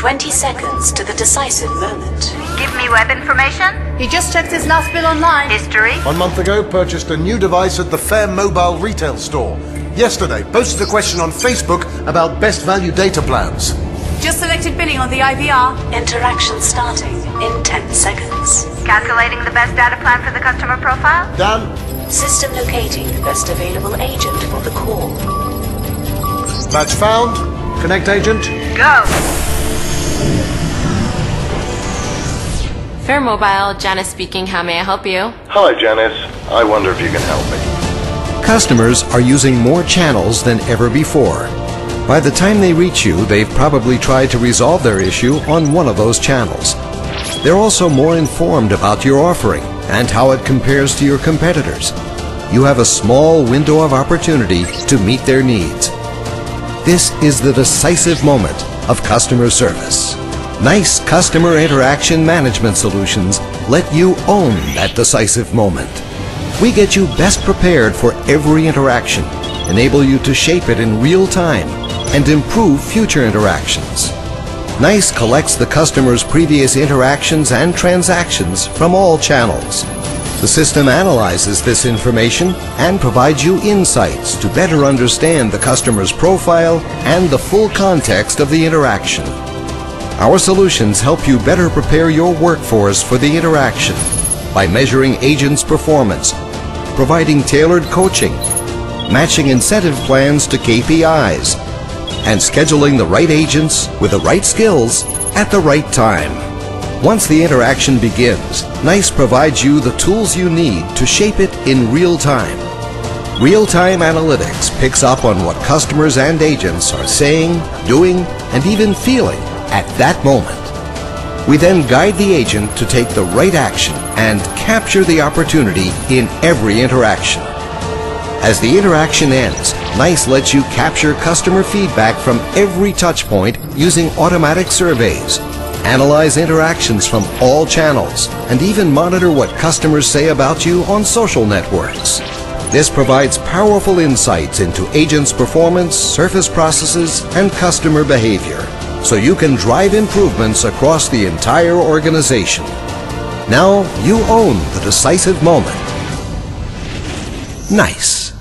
20 seconds to the decisive moment. Give me web information. He just checked his last bill online. History. 1 month ago, purchased a new device at the Fair Mobile retail store. Yesterday, posted a question on Facebook about best value data plans. Just selected billing on the IVR. Interaction starting in 10 seconds. Calculating the best data plan for the customer profile. Dan? System locating the best available agent for the call. Match found. Connect agent. Go. Fair Mobile, Janice speaking. How may I help you? Hi, Janice. I wonder if you can help me. Customers are using more channels than ever before. By the time they reach you, they've probably tried to resolve their issue on one of those channels. They're also more informed about your offering and how it compares to your competitors. You have a small window of opportunity to meet their needs. This is the decisive moment of customer service. NICE Customer Interaction Management Solutions let you own that decisive moment. We get you best prepared for every interaction, enable you to shape it in real time, and improve future interactions. NICE collects the customer's previous interactions and transactions from all channels. The system analyzes this information and provides you insights to better understand the customer's profile and the full context of the interaction. Our solutions help you better prepare your workforce for the interaction by measuring agents' performance, providing tailored coaching, matching incentive plans to KPIs, and scheduling the right agents with the right skills at the right time. Once the interaction begins, NICE provides you the tools you need to shape it in real time. Real-time analytics picks up on what customers and agents are saying, doing, and even feeling at that moment. We then guide the agent to take the right action and capture the opportunity in every interaction. As the interaction ends, NICE lets you capture customer feedback from every touchpoint using automatic surveys, analyze interactions from all channels, and even monitor what customers say about you on social networks. This provides powerful insights into agents' performance, surface processes, and customer behavior, so you can drive improvements across the entire organization. Now you own the decisive moment. NICE.